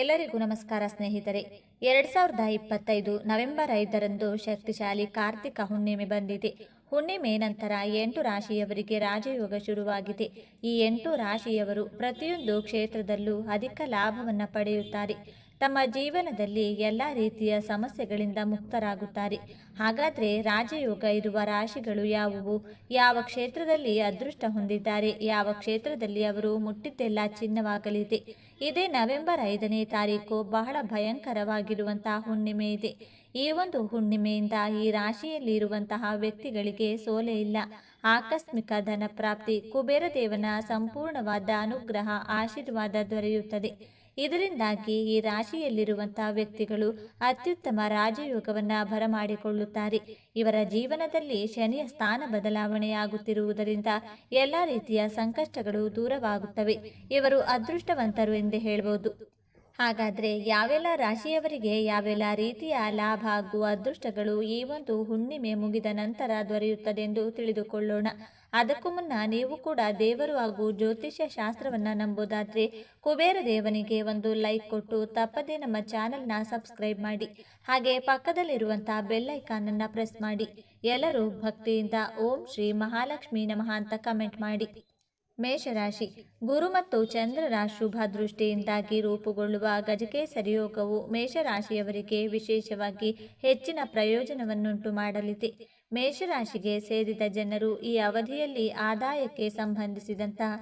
ಎಲ್ಲರಿಗೂ ನಮಸ್ಕಾರ ಸ್ನೇಹಿತರೆ. 2025 ನವೆಂಬರ್ 5ರಂದು ಶಕ್ತಿಶಾಲಿ ಕಾರ್ತಿಕ ಹುಣ್ಣಿಮೆ ಬಂದಿದೆ. ಹುಣ್ಣಿಮೆ ನಂತರ 8 ರಾಶಿಯವರಿಗೆ ರಾಜಯೋಗ ಶುರುವಾಗಿದೆ. ಈ 8 ರಾಶಿಯವರು ಪ್ರತಿಯೊಂದು ಕ್ಷೇತ್ರದಲ್ಲೂ ಅಧಿಕ ಲಾಭವನ್ನು ಪಡೆಯುತ್ತಾರೆ. ತಮ್ಮ ಜೀವನದಲ್ಲಿ ಎಲ್ಲ ರೀತಿಯ ಸಮಸ್ಯೆಗಳಿಂದ ಮುಕ್ತರಾಗುತ್ತಾರೆ. ಹಾಗಾದರೆ ರಾಜಯೋಗ ಇರುವ ರಾಶಿಗಳು ಯಾವುವು? ಯಾವ ಕ್ಷೇತ್ರದಲ್ಲಿ ಅದೃಷ್ಟ ಹೊಂದಿದ್ದಾರೆ? ಯಾವ ಕ್ಷೇತ್ರದಲ್ಲಿ ಅವರು ಮುಟ್ಟಿದ್ದೆಲ್ಲ ಚಿನ್ನವಾಗಲಿದೆ? ಇದೇ ನವೆಂಬರ್ 5ನೇ ತಾರೀಕು ಬಹಳ ಭಯಂಕರವಾಗಿರುವಂತಹ ಹುಣ್ಣಿಮೆ ಇದೆ. ಈ ಒಂದು ಹುಣ್ಣಿಮೆಯಿಂದ ಈ ರಾಶಿಯಲ್ಲಿ ಇರುವಂತಹ ವ್ಯಕ್ತಿಗಳಿಗೆ ಸೋಲೆ ಇಲ್ಲ. ಆಕಸ್ಮಿಕ ಧನ ಪ್ರಾಪ್ತಿ, ಕುಬೇರ ದೇವನ ಸಂಪೂರ್ಣವಾದ ಅನುಗ್ರಹ ಆಶೀರ್ವಾದ ದೊರೆಯುತ್ತದೆ. ಇದರಿಂದಾಗಿ ಈ ರಾಶಿಯಲ್ಲಿರುವಂತಹ ವ್ಯಕ್ತಿಗಳು ಅತ್ಯುತ್ತಮ ರಾಜಯೋಗವನ್ನು ಬರಮಾಡಿಕೊಳ್ಳುತ್ತಾರೆ. ಇವರ ಜೀವನದಲ್ಲಿ ಶನಿಯ ಸ್ಥಾನ ಬದಲಾವಣೆಯಾಗುತ್ತಿರುವುದರಿಂದ ಎಲ್ಲ ರೀತಿಯ ಸಂಕಷ್ಟಗಳು ದೂರವಾಗುತ್ತವೆ. ಇವರು ಅದೃಷ್ಟವಂತರು ಎಂದೇ ಹೇಳಬಹುದು. ಹಾಗಾದರೆ ಯಾವೆಲ್ಲ ರಾಶಿಯವರಿಗೆ ಯಾವೆಲ್ಲ ರೀತಿಯ ಲಾಭ ಹಾಗೂ ಅದೃಷ್ಟಗಳು ಈ ಒಂದು ಹುಣ್ಣಿಮೆ ಮುಗಿದ ನಂತರ ದೊರೆಯುತ್ತದೆಂದು ತಿಳಿದುಕೊಳ್ಳೋಣ. ಅದಕ್ಕೂ ಮುನ್ನ ನೀವು ಕೂಡ ದೇವರು ಹಾಗೂ ಜ್ಯೋತಿಷ್ಯ ಶಾಸ್ತ್ರವನ್ನು ನಂಬೋದಾದರೆ ಕುಬೇರ ದೇವನಿಗೆ ಒಂದು ಲೈಕ್ ಕೊಟ್ಟು ತಪ್ಪದೇ ನಮ್ಮ ಚಾನೆಲ್ನ ಸಬ್ಸ್ಕ್ರೈಬ್ ಮಾಡಿ. ಹಾಗೆ ಪಕ್ಕದಲ್ಲಿರುವಂತಹ ಬೆಲ್ ಐಕಾನನ್ನು ಪ್ರೆಸ್ ಮಾಡಿ. ಎಲ್ಲರೂ ಭಕ್ತಿಯಿಂದ ಓಂ ಶ್ರೀ ಮಹಾಲಕ್ಷ್ಮಿ ನಮಃ ಅಂತ ಕಮೆಂಟ್ ಮಾಡಿ. ಮೇಷರಾಶಿ. ಗುರು ಮತ್ತು ಚಂದ್ರರ ಶುಭ ದೃಷ್ಟಿಯಿಂದಾಗಿ ರೂಪುಗೊಳ್ಳುವ ಗಜಕೇಸರಿ ಯೋಗವು ಮೇಷರಾಶಿಯವರಿಗೆ ವಿಶೇಷವಾಗಿ ಹೆಚ್ಚಿನ ಪ್ರಯೋಜನವನ್ನುಂಟು ಮಾಡಲಿದೆ. ಮೇಷರಾಶಿಗೆ ಸೇರಿದ ಜನರು ಈ ಅವಧಿಯಲ್ಲಿ ಆದಾಯಕ್ಕೆ ಸಂಬಂಧಿಸಿದಂತಹ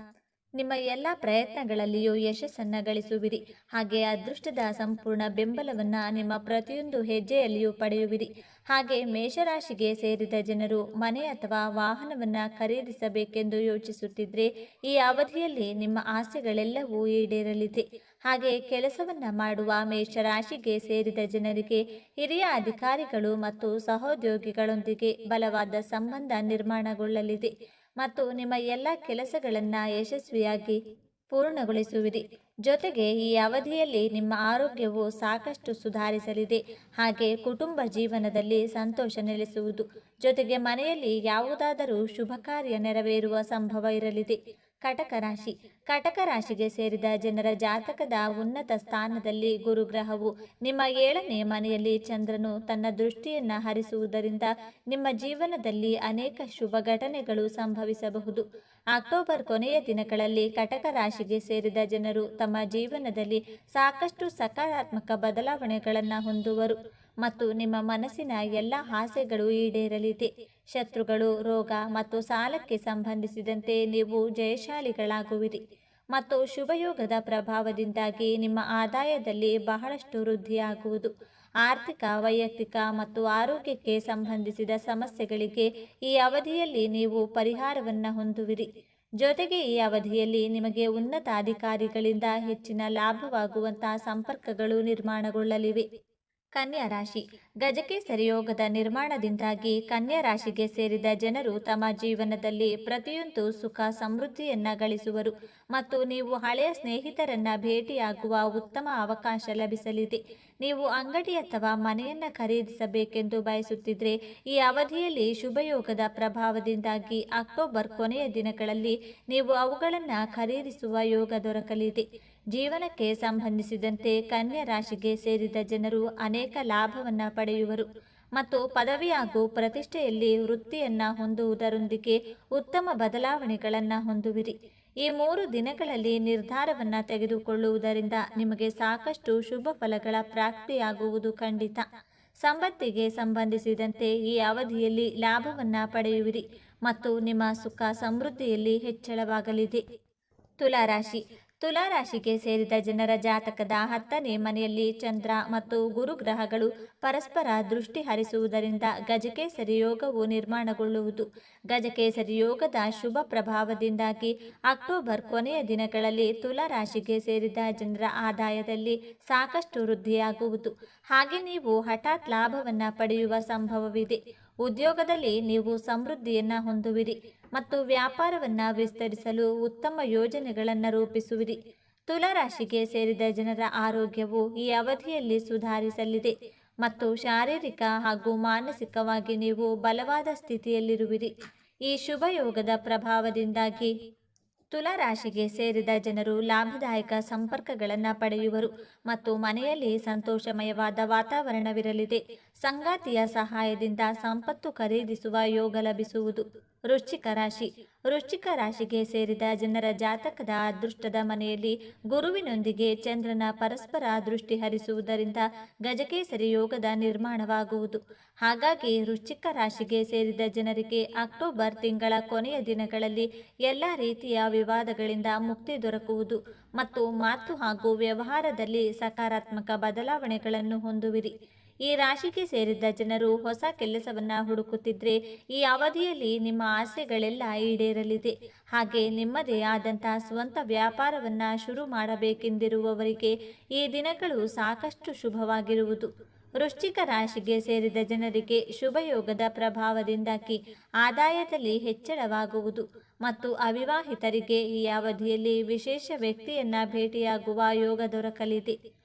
ನಿಮ್ಮ ಎಲ್ಲ ಪ್ರಯತ್ನಗಳಲ್ಲಿಯೂ ಯಶಸ್ಸನ್ನು ಗಳಿಸುವಿರಿ. ಹಾಗೆ ಅದೃಷ್ಟದ ಸಂಪೂರ್ಣ ಬೆಂಬಲವನ್ನು ನಿಮ್ಮ ಪ್ರತಿಯೊಂದು ಹೆಜ್ಜೆಯಲ್ಲಿಯೂ ಪಡೆಯುವಿರಿ. ಹಾಗೆ ಮೇಷರಾಶಿಗೆ ಸೇರಿದ ಜನರು ಮನೆ ಅಥವಾ ವಾಹನವನ್ನು ಖರೀದಿಸಬೇಕೆಂದು ಯೋಚಿಸುತ್ತಿದ್ದರೆ ಈ ಅವಧಿಯಲ್ಲಿ ನಿಮ್ಮ ಆಸೆಗಳೆಲ್ಲವೂ ಈಡೇರಲಿದೆ. ಹಾಗೆ ಕೆಲಸವನ್ನು ಮಾಡುವ ಮೇಷರಾಶಿಗೆ ಸೇರಿದ ಜನರಿಗೆ ಹಿರಿಯ ಅಧಿಕಾರಿಗಳು ಮತ್ತು ಸಹೋದ್ಯೋಗಿಗಳೊಂದಿಗೆ ಬಲವಾದ ಸಂಬಂಧ ನಿರ್ಮಾಣಗೊಳ್ಳಲಿದೆ ಮತ್ತು ನಿಮ್ಮ ಎಲ್ಲ ಕೆಲಸಗಳನ್ನು ಯಶಸ್ವಿಯಾಗಿ ಪೂರ್ಣಗೊಳಿಸುವಿರಿ. ಜೊತೆಗೆ ಈ ಅವಧಿಯಲ್ಲಿ ನಿಮ್ಮ ಆರೋಗ್ಯವು ಸಾಕಷ್ಟು ಸುಧಾರಿಸಲಿದೆ. ಹಾಗೆ ಕುಟುಂಬ ಜೀವನದಲ್ಲಿ ಸಂತೋಷ ನೆಲೆಸುವುದು. ಜೊತೆಗೆ ಮನೆಯಲ್ಲಿ ಯಾವುದಾದರೂ ಶುಭ ಕಾರ್ಯ ನೆರವೇರುವ ಸಂಭವ ಇರಲಿದೆ. ಕಟಕ ರಾಶಿ. ಕಟಕ ರಾಶಿಗೆ ಸೇರಿದ ಜನರ ಜಾತಕದ ಉನ್ನತ ಸ್ಥಾನದಲ್ಲಿ ಗುರುಗ್ರಹವು ನಿಮ್ಮ 7ನೇ ಮನೆಯಲ್ಲಿ ಚಂದ್ರನು ತನ್ನ ದೃಷ್ಟಿಯನ್ನು ಹರಿಸುವುದರಿಂದ ನಿಮ್ಮ ಜೀವನದಲ್ಲಿ ಅನೇಕ ಶುಭ ಘಟನೆಗಳು ಸಂಭವಿಸಬಹುದು. ಅಕ್ಟೋಬರ್ ಕೊನೆಯ ದಿನಗಳಲ್ಲಿ ಕಟಕ ರಾಶಿಗೆ ಸೇರಿದ ಜನರು ತಮ್ಮ ಜೀವನದಲ್ಲಿ ಸಾಕಷ್ಟು ಸಕಾರಾತ್ಮಕ ಬದಲಾವಣೆಗಳನ್ನು ಹೊಂದುವರು ಮತ್ತು ನಿಮ್ಮ ಮನಸ್ಸಿನ ಎಲ್ಲ ಆಸೆಗಳು ಈಡೇರಲಿದೆ. ಶತ್ರುಗಳು, ರೋಗ ಮತ್ತು ಸಾಲಕ್ಕೆ ಸಂಬಂಧಿಸಿದಂತೆ ನೀವು ಜಯಶಾಲಿಗಳಾಗುವಿರಿ ಮತ್ತು ಶುಭಯೋಗದ ಪ್ರಭಾವದಿಂದಾಗಿ ನಿಮ್ಮ ಆದಾಯದಲ್ಲಿ ಬಹಳಷ್ಟು ವೃದ್ಧಿಯಾಗುವುದು. ಆರ್ಥಿಕ, ವೈಯಕ್ತಿಕ ಮತ್ತು ಆರೋಗ್ಯಕ್ಕೆ ಸಂಬಂಧಿಸಿದ ಸಮಸ್ಯೆಗಳಿಗೆ ಈ ಅವಧಿಯಲ್ಲಿ ನೀವು ಪರಿಹಾರವನ್ನು ಹೊಂದುವಿರಿ. ಜೊತೆಗೆ ಈ ಅವಧಿಯಲ್ಲಿ ನಿಮಗೆ ಉನ್ನತ ಅಧಿಕಾರಿಗಳಿಂದ ಹೆಚ್ಚಿನ ಲಾಭವಾಗುವಂತಹ ಸಂಪರ್ಕಗಳು ನಿರ್ಮಾಣಗೊಳ್ಳಲಿವೆ. ಕನ್ಯಾ ರಾಶಿ. ಗಜಕೇಸರಿ ಯೋಗದ ನಿರ್ಮಾಣದಿಂದಾಗಿ ಕನ್ಯಾ ರಾಶಿಗೆ ಸೇರಿದ ಜನರು ತಮ್ಮ ಜೀವನದಲ್ಲಿ ಪ್ರತಿಯೊಂದು ಸುಖ ಸಮೃದ್ಧಿಯನ್ನು ಗಳಿಸುವರು ಮತ್ತು ನೀವು ಹಳೆಯ ಸ್ನೇಹಿತರನ್ನ ಭೇಟಿಯಾಗುವ ಉತ್ತಮ ಅವಕಾಶ ಲಭಿಸಲಿದೆ. ನೀವು ಅಂಗಡಿ ಅಥವಾ ಮನೆಯನ್ನು ಖರೀದಿಸಬೇಕೆಂದು ಬಯಸುತ್ತಿದ್ದರೆ ಈ ಅವಧಿಯಲ್ಲಿ ಶುಭಯೋಗದ ಪ್ರಭಾವದಿಂದಾಗಿ ಅಕ್ಟೋಬರ್ ಕೊನೆಯ ದಿನಗಳಲ್ಲಿ ನೀವು ಅವುಗಳನ್ನು ಖರೀದಿಸುವ ಯೋಗ ದೊರಕಲಿದೆ. ಜೀವನಕ್ಕೆ ಸಂಬಂಧಿಸಿದಂತೆ ಕನ್ಯಾ ರಾಶಿಗೆ ಸೇರಿದ ಜನರು ಅನೇಕ ಲಾಭವನ್ನು ಪಡೆಯುವರು ಮತ್ತು ಪದವಿ ಹಾಗೂ ಪ್ರತಿಷ್ಠೆಯಲ್ಲಿ ವೃತ್ತಿಯನ್ನು ಹೊಂದುವುದರೊಂದಿಗೆ ಉತ್ತಮ ಬದಲಾವಣೆಗಳನ್ನು ಹೊಂದುವಿರಿ. ಈ 3 ದಿನಗಳಲ್ಲಿ ನಿರ್ಧಾರವನ್ನು ತೆಗೆದುಕೊಳ್ಳುವುದರಿಂದ ನಿಮಗೆ ಸಾಕಷ್ಟು ಶುಭ ಫಲಗಳ ಪ್ರಾಪ್ತಿಯಾಗುವುದು ಖಂಡಿತ. ಸಂಪತ್ತಿಗೆ ಸಂಬಂಧಿಸಿದಂತೆ ಈ ಅವಧಿಯಲ್ಲಿ ಲಾಭವನ್ನು ಪಡೆಯುವಿರಿ ಮತ್ತು ನಿಮ್ಮ ಸುಖ ಸಮೃದ್ಧಿಯಲ್ಲಿ ಹೆಚ್ಚಳವಾಗಲಿದೆ. ತುಲಾರಾಶಿ. ತುಲಾರಾಶಿಗೆ ಸೇರಿದ ಜನರ ಜಾತಕದ 10ನೇ ಮನೆಯಲ್ಲಿ ಚಂದ್ರ ಮತ್ತು ಗುರುಗ್ರಹಗಳು ಪರಸ್ಪರ ದೃಷ್ಟಿ ಹರಿಸುವುದರಿಂದ ಗಜಕೇಸರಿ ಯೋಗವು ನಿರ್ಮಾಣಗೊಳ್ಳುವುದು. ಗಜಕೇಸರಿ ಯೋಗದ ಶುಭ ಪ್ರಭಾವದಿಂದಾಗಿ ಅಕ್ಟೋಬರ್ ಕೊನೆಯ ದಿನಗಳಲ್ಲಿ ತುಲಾರಾಶಿಗೆ ಸೇರಿದ ಜನರ ಆದಾಯದಲ್ಲಿ ಸಾಕಷ್ಟು ವೃದ್ಧಿಯಾಗುವುದು. ಹಾಗೆ ನೀವು ಹಠಾತ್ ಲಾಭವನ್ನು ಪಡೆಯುವ ಸಂಭವವಿದೆ. ಉದ್ಯೋಗದಲ್ಲಿ ನೀವು ಸಮೃದ್ಧಿಯನ್ನು ಹೊಂದುವಿರಿ ಮತ್ತು ವ್ಯಾಪಾರವನ್ನು ವಿಸ್ತರಿಸಲು ಉತ್ತಮ ಯೋಜನೆಗಳನ್ನು ರೂಪಿಸುವಿರಿ. ತುಲಾರಾಶಿಗೆ ಸೇರಿದ ಜನರ ಆರೋಗ್ಯವು ಈ ಅವಧಿಯಲ್ಲಿ ಸುಧಾರಿಸಲಿದೆ ಮತ್ತು ಶಾರೀರಿಕ ಹಾಗೂ ಮಾನಸಿಕವಾಗಿ ನೀವು ಬಲವಾದ ಸ್ಥಿತಿಯಲ್ಲಿರುವಿರಿ. ಈ ಶುಭ ಯೋಗದ ಪ್ರಭಾವದಿಂದಾಗಿ ತುಲಾ ರಾಶಿಗೆ ಸೇರಿದ ಜನರು ಲಾಭದಾಯಕ ಸಂಪರ್ಕಗಳನ್ನು ಪಡೆಯುವರು ಮತ್ತು ಮನೆಯಲ್ಲಿ ಸಂತೋಷಮಯವಾದ ವಾತಾವರಣವಿರಲಿದೆ. ಸಂಗಾತಿಯ ಸಹಾಯದಿಂದ ಸಂಪತ್ತು ಖರೀದಿಸುವ ಯೋಗ ಲಭಿಸುವುದು. ವೃಶ್ಚಿಕ ರಾಶಿ. ವೃಶ್ಚಿಕ ರಾಶಿಗೆ ಸೇರಿದ ಜನರ ಜಾತಕದ ಅದೃಷ್ಟದ ಮನೆಯಲ್ಲಿ ಗುರುವಿನೊಂದಿಗೆ ಚಂದ್ರನ ಪರಸ್ಪರ ದೃಷ್ಟಿ ಹರಿಸುವುದರಿಂದ ಗಜಕೇಸರಿ ಯೋಗದ ನಿರ್ಮಾಣವಾಗುವುದು. ಹಾಗಾಗಿ ವೃಶ್ಚಿಕ ರಾಶಿಗೆ ಸೇರಿದ ಜನರಿಗೆ ಅಕ್ಟೋಬರ್ ತಿಂಗಳ ಕೊನೆಯ ದಿನಗಳಲ್ಲಿ ಎಲ್ಲ ರೀತಿಯ ವಿವಾದಗಳಿಂದ ಮುಕ್ತಿ ದೊರಕುವುದು ಮತ್ತು ಮಾತು ಹಾಗೂ ವ್ಯವಹಾರದಲ್ಲಿ ಸಕಾರಾತ್ಮಕ ಬದಲಾವಣೆಗಳನ್ನು ಹೊಂದುವಿರಿ. ಈ ರಾಶಿಗೆ ಸೇರಿದ ಜನರು ಹೊಸ ಕೆಲಸವನ್ನ ಹುಡುಕುತ್ತಿದ್ರೆ ಈ ಅವಧಿಯಲ್ಲಿ ನಿಮ್ಮ ಆಸೆಗಳೆಲ್ಲ ಈಡೇರಲಿದೆ. ಹಾಗೆ ನಿಮ್ಮದೇ ಆದಂತಹ ಸ್ವಂತ ವ್ಯಾಪಾರವನ್ನ ಶುರು ಮಾಡಬೇಕೆಂದಿರುವವರಿಗೆ ಈ ದಿನಗಳು ಸಾಕಷ್ಟು ಶುಭವಾಗಿರುವುದು. ವೃಶ್ಚಿಕ ರಾಶಿಗೆ ಸೇರಿದ ಜನರಿಗೆ ಶುಭಯೋಗದ ಪ್ರಭಾವದಿಂದಾಗಿ ಆದಾಯದಲ್ಲಿ ಹೆಚ್ಚಳವಾಗುವುದು ಮತ್ತು ಅವಿವಾಹಿತರಿಗೆ ಈ ಅವಧಿಯಲ್ಲಿ ವಿಶೇಷ ವ್ಯಕ್ತಿಯನ್ನ ಭೇಟಿಯಾಗುವ ಯೋಗ ದೊರಕಲಿದೆ.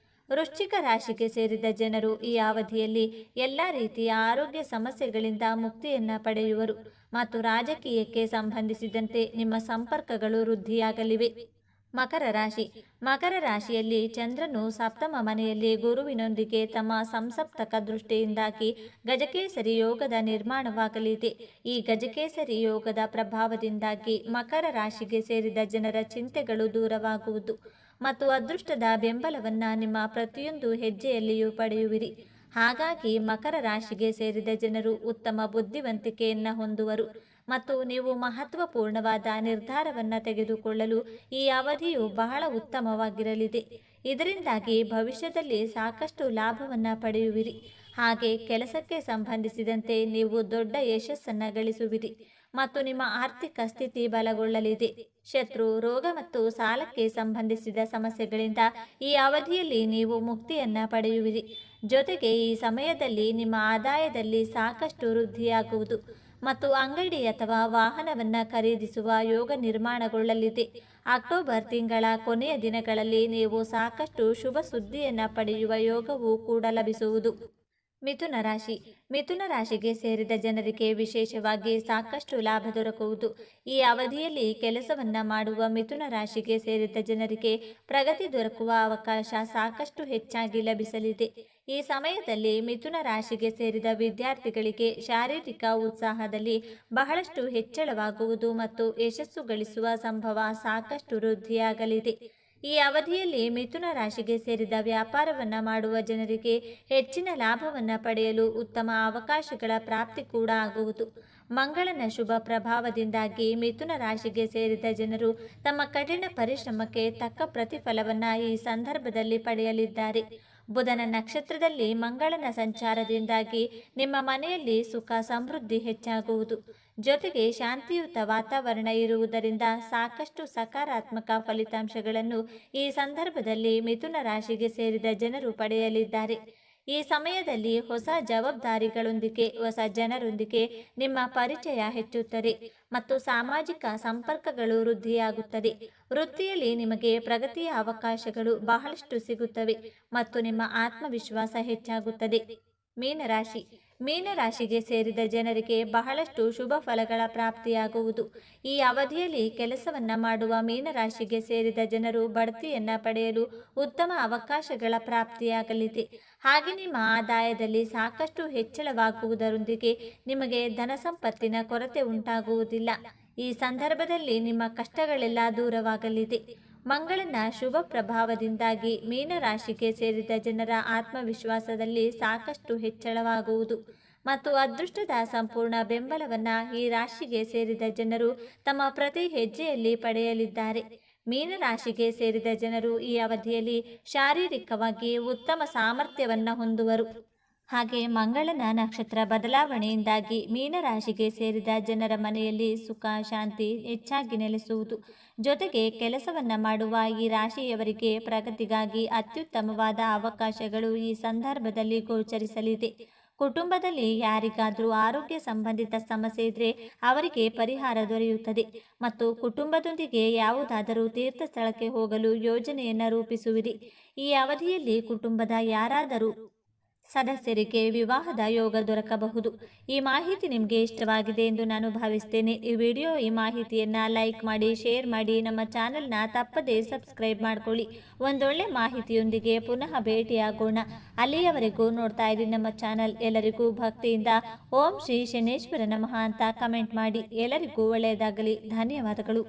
ವೃಶ್ಚಿಕ ರಾಶಿಗೆ ಸೇರಿದ ಜನರು ಈ ಅವಧಿಯಲ್ಲಿ ಎಲ್ಲ ರೀತಿಯ ಆರೋಗ್ಯ ಸಮಸ್ಯೆಗಳಿಂದ ಮುಕ್ತಿಯನ್ನ ಪಡೆಯುವರು ಮತ್ತು ರಾಜಕೀಯಕ್ಕೆ ಸಂಬಂಧಿಸಿದಂತೆ ನಿಮ್ಮ ಸಂಪರ್ಕಗಳು ವೃದ್ಧಿಯಾಗಲಿವೆ. ಮಕರ ರಾಶಿ. ಮಕರ ರಾಶಿಯಲ್ಲಿ ಚಂದ್ರನು ಸಪ್ತಮ ಮನೆಯಲ್ಲಿ ಗುರುವಿನೊಂದಿಗೆ ತಮ್ಮ ಸಂಸಪ್ತಕ ದೃಷ್ಟಿಯಿಂದಾಗಿ ಗಜಕೇಸರಿ ಯೋಗದ ನಿರ್ಮಾಣವಾಗಲಿದೆ. ಈ ಗಜಕೇಸರಿ ಯೋಗದ ಪ್ರಭಾವದಿಂದಾಗಿ ಮಕರ ರಾಶಿಗೆ ಸೇರಿದ ಜನರ ಚಿಂತೆಗಳು ದೂರವಾಗುವುದು ಮತ್ತು ಅದೃಷ್ಟದ ಬೆಂಬಲವನ್ನ ನಿಮ್ಮ ಪ್ರತಿಯೊಂದು ಹೆಜ್ಜೆಯಲ್ಲಿಯೂ ಪಡೆಯುವಿರಿ. ಹಾಗಾಗಿ ಮಕರ ರಾಶಿಗೆ ಸೇರಿದ ಜನರು ಉತ್ತಮ ಬುದ್ಧಿವಂತಿಕೆಯನ್ನು ಹೊಂದುವರು ಮತ್ತು ನೀವು ಮಹತ್ವಪೂರ್ಣವಾದ ನಿರ್ಧಾರವನ್ನು ತೆಗೆದುಕೊಳ್ಳಲು ಈ ಅವಧಿಯು ಬಹಳ ಉತ್ತಮವಾಗಿರಲಿದೆ. ಇದರಿಂದಾಗಿ ಭವಿಷ್ಯದಲ್ಲಿ ಸಾಕಷ್ಟು ಲಾಭವನ್ನು ಪಡೆಯುವಿರಿ. ಹಾಗೆ ಕೆಲಸಕ್ಕೆ ಸಂಬಂಧಿಸಿದಂತೆ ನೀವು ದೊಡ್ಡ ಯಶಸ್ಸನ್ನು ಗಳಿಸುವಿರಿ ಮತ್ತು ನಿಮ್ಮ ಆರ್ಥಿಕ ಸ್ಥಿತಿ ಬಲಗೊಳ್ಳಲಿದೆ. ಶತ್ರು, ರೋಗ ಮತ್ತು ಸಾಲಕ್ಕೆ ಸಂಬಂಧಿಸಿದ ಸಮಸ್ಯೆಗಳಿಂದ ಈ ಅವಧಿಯಲ್ಲಿ ನೀವು ಮುಕ್ತಿಯನ್ನ ಪಡೆಯುವಿರಿ. ಜೊತೆಗೆ ಈ ಸಮಯದಲ್ಲಿ ನಿಮ್ಮ ಆದಾಯದಲ್ಲಿ ಸಾಕಷ್ಟು ವೃದ್ಧಿಯಾಗುವುದು ಮತ್ತು ಅಂಗಡಿ ಅಥವಾ ವಾಹನವನ್ನ ಖರೀದಿಸುವ ಯೋಗ ನಿರ್ಮಾಣಗೊಳ್ಳಲಿದೆ. ಅಕ್ಟೋಬರ್ ತಿಂಗಳ ಕೊನೆಯ ದಿನಗಳಲ್ಲಿ ನೀವು ಸಾಕಷ್ಟು ಶುಭ ಸುದ್ದಿಯನ್ನ ಪಡೆಯುವ ಯೋಗವೂ ಕೂಡ ಲಭಿಸುವುದು. ಮಿಥುನ ರಾಶಿ. ಮಿಥುನ ರಾಶಿಗೆ ಸೇರಿದ ಜನರಿಗೆ ವಿಶೇಷವಾಗಿ ಸಾಕಷ್ಟು ಲಾಭ ದೊರಕುವುದು. ಈ ಅವಧಿಯಲ್ಲಿ ಕೆಲಸವನ್ನ ಮಾಡುವ ಮಿಥುನ ರಾಶಿಗೆ ಸೇರಿದ ಜನರಿಗೆ ಪ್ರಗತಿ ದೊರಕುವ ಅವಕಾಶ ಸಾಕಷ್ಟು ಹೆಚ್ಚಾಗಿ ಲಭಿಸಲಿದೆ. ಈ ಸಮಯದಲ್ಲಿ ಮಿಥುನ ರಾಶಿಗೆ ಸೇರಿದ ವಿದ್ಯಾರ್ಥಿಗಳಿಗೆ ಶಾರೀರಿಕ ಉತ್ಸಾಹದಲ್ಲಿ ಬಹಳಷ್ಟು ಹೆಚ್ಚಳವಾಗುವುದು ಮತ್ತು ಯಶಸ್ಸು ಗಳಿಸುವ ಸಂಭವ ಸಾಕಷ್ಟು ವೃದ್ಧಿಯಾಗಲಿದೆ. ಈ ಅವಧಿಯಲ್ಲಿ ಮಿಥುನ ರಾಶಿಗೆ ಸೇರಿದ ವ್ಯಾಪಾರವನ್ನ ಮಾಡುವ ಜನರಿಗೆ ಹೆಚ್ಚಿನ ಲಾಭವನ್ನ ಪಡೆಯಲು ಉತ್ತಮ ಅವಕಾಶಗಳ ಪ್ರಾಪ್ತಿ ಕೂಡ ಆಗುವುದು. ಮಂಗಳನ ಶುಭ ಪ್ರಭಾವದಿಂದಾಗಿ ಮಿಥುನ ರಾಶಿಗೆ ಸೇರಿದ ಜನರು ತಮ್ಮ ಕಠಿಣ ಪರಿಶ್ರಮಕ್ಕೆ ತಕ್ಕ ಪ್ರತಿಫಲವನ್ನ ಈ ಸಂದರ್ಭದಲ್ಲಿ ಪಡೆಯಲಿದ್ದಾರೆ. ಬುಧನ ನಕ್ಷತ್ರದಲ್ಲಿ ಮಂಗಳನ ಸಂಚಾರದಿಂದಾಗಿ ನಿಮ್ಮ ಮನೆಯಲ್ಲಿ ಸುಖ ಸಮೃದ್ಧಿ ಹೆಚ್ಚಾಗುವುದು. ಜೊತೆಗೆ ಶಾಂತಿಯುತ ವಾತಾವರಣ ಇರುವುದರಿಂದ ಸಾಕಷ್ಟು ಸಕಾರಾತ್ಮಕ ಫಲಿತಾಂಶಗಳನ್ನು ಈ ಸಂದರ್ಭದಲ್ಲಿ ಮಿಥುನ ರಾಶಿಗೆ ಸೇರಿದ ಜನರು ಪಡೆಯಲಿದ್ದಾರೆ. ಈ ಸಮಯದಲ್ಲಿ ಹೊಸ ಜವಾಬ್ದಾರಿಗಳೊಂದಿಗೆ ಹೊಸ ಜನರೊಂದಿಗೆ ನಿಮ್ಮ ಪರಿಚಯ ಹೆಚ್ಚುತ್ತದೆ ಮತ್ತು ಸಾಮಾಜಿಕ ಸಂಪರ್ಕಗಳು ವೃದ್ಧಿಯಾಗುತ್ತದೆ. ವೃತ್ತಿಯಲ್ಲಿ ನಿಮಗೆ ಪ್ರಗತಿಯ ಅವಕಾಶಗಳು ಬಹಳಷ್ಟು ಸಿಗುತ್ತವೆ ಮತ್ತು ನಿಮ್ಮ ಆತ್ಮವಿಶ್ವಾಸ ಹೆಚ್ಚಾಗುತ್ತದೆ. ಮೀನರಾಶಿ. ಮೀನರಾಶಿಗೆ ಸೇರಿದ ಜನರಿಗೆ ಬಹಳಷ್ಟು ಶುಭ ಫಲಗಳ ಪ್ರಾಪ್ತಿಯಾಗುವುದು. ಈ ಅವಧಿಯಲ್ಲಿ ಕೆಲಸವನ್ನ ಮಾಡುವ ಮೀನರಾಶಿಗೆ ಸೇರಿದ ಜನರು ಬಡ್ತಿಯನ್ನ ಪಡೆಯಲು ಉತ್ತಮ ಅವಕಾಶಗಳ ಪ್ರಾಪ್ತಿಯಾಗಲಿದೆ. ಹಾಗೆ ನಿಮ್ಮ ಆದಾಯದಲ್ಲಿ ಸಾಕಷ್ಟು ಹೆಚ್ಚಳವಾಗುವುದರೊಂದಿಗೆ ನಿಮಗೆ ಧನ ಸಂಪತ್ತಿನ ಕೊರತೆ ಉಂಟಾಗುವುದಿಲ್ಲ. ಈ ಸಂದರ್ಭದಲ್ಲಿ ನಿಮ್ಮ ಕಷ್ಟಗಳೆಲ್ಲ ದೂರವಾಗಲಿದೆ. ಮಂಗಳನ ಶುಭ ಪ್ರಭಾವದಿಂದಾಗಿ ಮೀನರಾಶಿಗೆ ಸೇರಿದ ಜನರ ಆತ್ಮವಿಶ್ವಾಸದಲ್ಲಿ ಸಾಕಷ್ಟು ಹೆಚ್ಚಳವಾಗುವುದು ಮತ್ತು ಅದೃಷ್ಟದ ಸಂಪೂರ್ಣ ಬೆಂಬಲವನ್ನ ಈ ರಾಶಿಗೆ ಸೇರಿದ ಜನರು ತಮ್ಮ ಪ್ರತಿ ಹೆಜ್ಜೆಯಲ್ಲಿ ಪಡೆಯಲಿದ್ದಾರೆ. ಮೀನರಾಶಿಗೆ ಸೇರಿದ ಜನರು ಈ ಅವಧಿಯಲ್ಲಿ ಶಾರೀರಿಕವಾಗಿ ಉತ್ತಮ ಸಾಮರ್ಥ್ಯವನ್ನ ಹೊಂದುವರು. ಹಾಗೆ ಮಂಗಳನ ನಕ್ಷತ್ರ ಬದಲಾವಣೆಯಿಂದಾಗಿ ಮೀನರಾಶಿಗೆ ಸೇರಿದ ಜನರ ಮನೆಯಲ್ಲಿ ಸುಖ ಶಾಂತಿ ಹೆಚ್ಚಾಗಿ ನೆಲೆಸುವುದು. ಜೊತೆಗೆ ಕೆಲಸವನ್ನ ಮಾಡುವ ಈ ರಾಶಿಯವರಿಗೆ ಪ್ರಗತಿಗಾಗಿ ಅತ್ಯುತ್ತಮವಾದ ಅವಕಾಶಗಳು ಈ ಸಂದರ್ಭದಲ್ಲಿ ಗೋಚರಿಸಲಿದೆ. ಕುಟುಂಬದಲ್ಲಿ ಯಾರಿಗಾದರೂ ಆರೋಗ್ಯ ಸಂಬಂಧಿತ ಸಮಸ್ಯೆ ಇದ್ರೆ ಅವರಿಗೆ ಪರಿಹಾರ ದೊರೆಯುತ್ತದೆ ಮತ್ತು ಕುಟುಂಬದೊಂದಿಗೆ ಯಾವುದಾದರೂ ತೀರ್ಥ ಸ್ಥಳಕ್ಕೆ ಹೋಗಲು ಯೋಜನೆಯನ್ನು ರೂಪಿಸುವಿರಿ. ಈ ಅವಧಿಯಲ್ಲಿ ಕುಟುಂಬದ ಯಾರಾದರೂ ಸದಸ್ಯರಿಗೆ ವಿವಾಹದ ಯೋಗ ದೊರಕಬಹುದು. ಈ ಮಾಹಿತಿ ನಿಮಗೆ ಇಷ್ಟವಾಗಿದೆ ಎಂದು ನಾನು ಭಾವಿಸ್ತೇನೆ. ಈ ಮಾಹಿತಿಯನ್ನು ಲೈಕ್ ಮಾಡಿ, ಶೇರ್ ಮಾಡಿ, ನಮ್ಮ ಚಾನೆಲ್ನ ತಪ್ಪದೇ ಸಬ್ಸ್ಕ್ರೈಬ್ ಮಾಡ್ಕೊಳ್ಳಿ. ಒಂದೊಳ್ಳೆ ಮಾಹಿತಿಯೊಂದಿಗೆ ಪುನಃ ಭೇಟಿಯಾಗೋಣ. ಅಲ್ಲಿಯವರೆಗೂ ನೋಡ್ತಾ ಇರಿ ನಮ್ಮ ಚಾನಲ್. ಎಲ್ಲರಿಗೂ ಭಕ್ತಿಯಿಂದ ಓಂ ಶ್ರೀ ಶನೇಶ್ವರ ನಮಃ ಅಂತ ಕಮೆಂಟ್ ಮಾಡಿ. ಎಲ್ಲರಿಗೂ ಒಳ್ಳೆಯದಾಗಲಿ. ಧನ್ಯವಾದಗಳು.